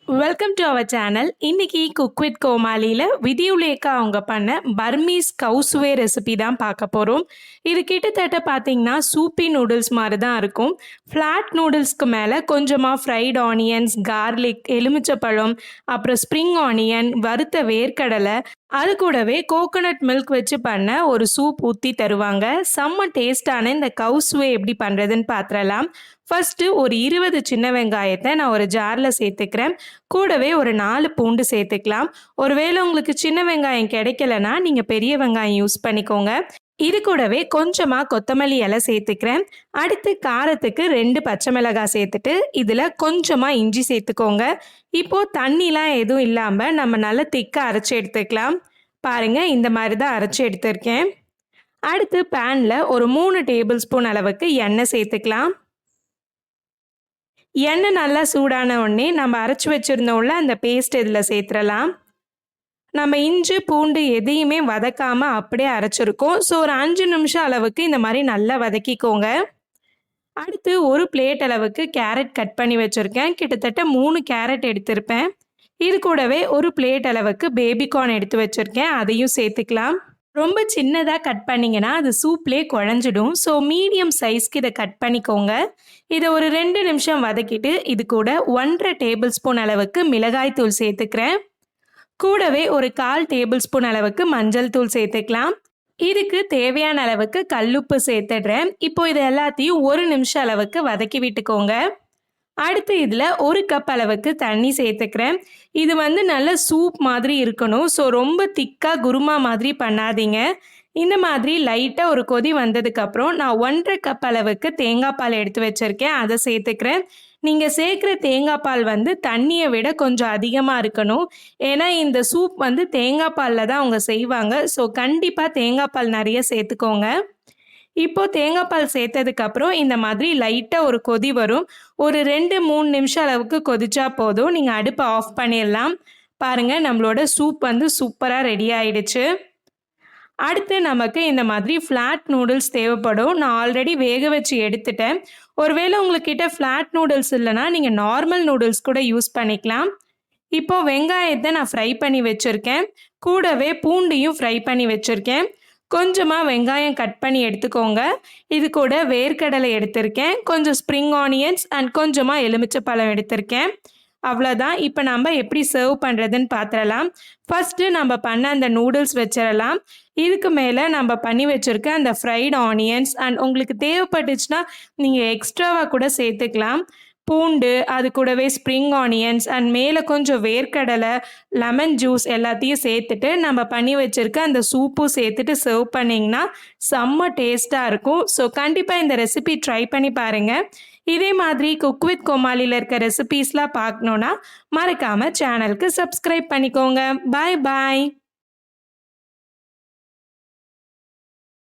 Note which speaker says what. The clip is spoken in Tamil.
Speaker 1: Welcome to our channel. இன்னைக்கு குக் வித் கோமாளியில் விதியுலேக்கா அவங்க பண்ண பர்மீஸ் கவு சுவே ரெசிபி தான் பார்க்க போகிறோம். இது கிட்டத்தட்ட பார்த்தீங்கன்னா சூப்பி நூடுல்ஸ் மாதிரி தான் இருக்கும். ஃப்ளாட் நூடுல்ஸ்க்கு மேலே கொஞ்சமாக ஃப்ரைட் ஆனியன்ஸ், கார்லிக், எலுமிச்சப்பழம், அப்புறம் ஸ்ப்ரிங் ஆனியன், வறுத்த வேர்க்கடலை, அது கூடவே கோகோனட் மில்க் வச்சு பண்ண ஒரு சூப் ஊற்றி தருவாங்க. செம்ம டேஸ்டான இந்த கவு சுவே எப்படி பண்ணுறதுன்னு பார்த்துடலாம். ஃபஸ்ட்டு ஒரு 20 சின்ன வெங்காயத்தை நான் ஒரு ஜாரில் சேர்த்துக்கிறேன். கூடவே ஒரு 4 பூண்டு சேர்த்துக்கலாம். ஒருவேளை உங்களுக்கு சின்ன வெங்காயம் கிடைக்கலனா நீங்கள் பெரிய வெங்காயம் யூஸ் பண்ணிக்கோங்க. இது கூடவே கொஞ்சமாக கொத்தமல்லி இலை சேர்த்துக்கிறேன். அடுத்து காரத்துக்கு 2 பச்சை மிளகாய் சேர்த்துட்டு இதில் கொஞ்சமாக இஞ்சி சேர்த்துக்கோங்க. இப்போது தண்ணிலாம் எதுவும் இல்லாமல் நம்ம நல்லா திக்காக அரைச்சி எடுத்துக்கலாம். பாருங்கள், இந்த மாதிரி தான் அரைச்சி எடுத்துருக்கேன். அடுத்து பேனில் ஒரு 3 டேபிள் ஸ்பூன் அளவுக்கு எண்ணெய் சேர்த்துக்கலாம். எண்ணெய் நல்லா சூடான உடனே நம்ம அரைச்சி வச்சுருந்தோம்ல அந்த பேஸ்ட் இதில் சேர்த்துடலாம். நம்ம இஞ்சி பூண்டு எதையுமே வதக்காமல் அப்படியே அரைச்சிருக்கோம். ஸோ ஒரு 5 நிமிஷம் அளவுக்கு இந்த மாதிரி நல்லா வதக்கிக்கோங்க. அடுத்து ஒரு பிளேட் அளவுக்கு கேரட் கட் பண்ணி வச்சுருக்கேன். கிட்டத்தட்ட 3 கேரட் எடுத்திருப்பேன். இது கூடவே ஒரு பிளேட் அளவுக்கு பேபிகார்ன் எடுத்து வச்சுருக்கேன். அதையும் சேர்த்துக்கலாம். ரொம்ப சின்னதாக கட் பண்ணிங்கன்னா அது சூப்லேயே குழஞ்சிடும். ஸோ மீடியம் சைஸ்க்கு இதை கட் பண்ணிக்கோங்க. இதை ஒரு 2 நிமிஷம் வதக்கிட்டு இது கூட 1.5 டேபிள் ஸ்பூன் அளவுக்கு மிளகாய் தூள் சேர்த்துக்கிறேன். கூடவே ஒரு 1/4 டேபிள் ஸ்பூன் அளவுக்கு மஞ்சள் தூள் சேர்த்துக்கலாம். இதுக்கு தேவையான அளவுக்கு கல்லுப்பு சேர்த்துடுறேன். இப்போ இது எல்லாத்தையும் 1 நிமிஷம் அளவுக்கு வதக்கி விட்டுக்கோங்க. அடுத்து இதில் 1 கப் அளவுக்கு தண்ணி சேர்த்துக்கிறேன். இது நல்ல சூப் மாதிரி இருக்கணும். ஸோ ரொம்ப திக்காக குருமா மாதிரி பண்ணாதீங்க. இந்த மாதிரி லைட்டாக ஒரு கொதி வந்ததுக்கப்புறம் நான் 1.5 கப் அளவுக்கு தேங்காய் பால் எடுத்து வச்சுருக்கேன். அதை சேர்த்துக்கிறேன். நீங்கள் சேர்க்குற தேங்காய் பால் தண்ணியை விட கொஞ்சம் அதிகமாக இருக்கணும். ஏன்னா இந்த சூப் தேங்காய் பாலில் தான் அவங்க செய்வாங்க. ஸோ கண்டிப்பாக தேங்காய் பால் நிறைய சேர்த்துக்கோங்க. இப்போது தேங்காய் பால் சேர்த்ததுக்கப்புறம் இந்த மாதிரி லைட்டாக ஒரு கொதி வரும். ஒரு 2-3 நிமிஷம் அளவுக்கு கொதிச்சா போதும். நீங்கள் அடுப்பை ஆஃப் பண்ணிடலாம். பாருங்கள், நம்மளோட சூப் சூப்பராக ரெடி ஆயிடுச்சு. அடுத்து நமக்கு இந்த மாதிரி ஃப்ளாட் நூடுல்ஸ் தேவைப்படும். நான் ஆல்ரெடி வேக வச்சு எடுத்துட்டேன். ஒருவேளை உங்கள்கிட்ட ஃப்ளாட் நூடுல்ஸ் இல்லைனா நீங்கள் நார்மல் நூடுல்ஸ் கூட யூஸ் பண்ணிக்கலாம். இப்போது வெங்காயத்தை நான் ஃப்ரை பண்ணி வச்சுருக்கேன். கூடவே பூண்டையும் ஃப்ரை பண்ணி வச்சுருக்கேன். கொஞ்சமாக வெங்காயம் கட் பண்ணி எடுத்துக்கோங்க. இது கூட வேர்க்கடலை எடுத்திருக்கேன். கொஞ்சம் ஸ்ப்ரிங் ஆனியன்ஸ் அண்ட் கொஞ்சமாக எலுமிச்சப்பழம் எடுத்திருக்கேன். அவ்வளோதான். இப்போ நம்ம எப்படி சர்வ் பண்ணுறதுன்னு பார்த்துடலாம். ஃபஸ்ட்டு நம்ம பண்ண அந்த நூடுல்ஸ் வச்சிடலாம். இதுக்கு மேலே நம்ம பண்ணி வச்சுருக்க அந்த ஃப்ரைட் ஆனியன்ஸ் அண்ட் உங்களுக்கு தேவைப்பட்டுச்சுன்னா நீங்கள் எக்ஸ்ட்ராவாக கூட சேர்த்துக்கலாம். பூண்டு, அது கூடவே ஸ்ப்ரிங் ஆனியன்ஸ் அண்ட் மேலே கொஞ்சம் வேர்க்கடலை, லெமன் ஜூஸ் எல்லாத்தையும் சேர்த்துட்டு நம்ம பண்ணி வச்சுருக்க அந்த சூப்பும் சேர்த்துட்டு சர்வ் பண்ணிங்கன்னா செம்ம டேஸ்ட்டாக இருக்கும். ஸோ கண்டிப்பாக இந்த ரெசிபி ட்ரை பண்ணி பாருங்கள். இதே மாதிரி குக் வித் கோமாளியில் இருக்க ரெசிபீஸ்லாம் பார்க்கணுன்னா மறக்காமல் சேனலுக்கு சப்ஸ்கிரைப் பண்ணிக்கோங்க. பாய் பாய்.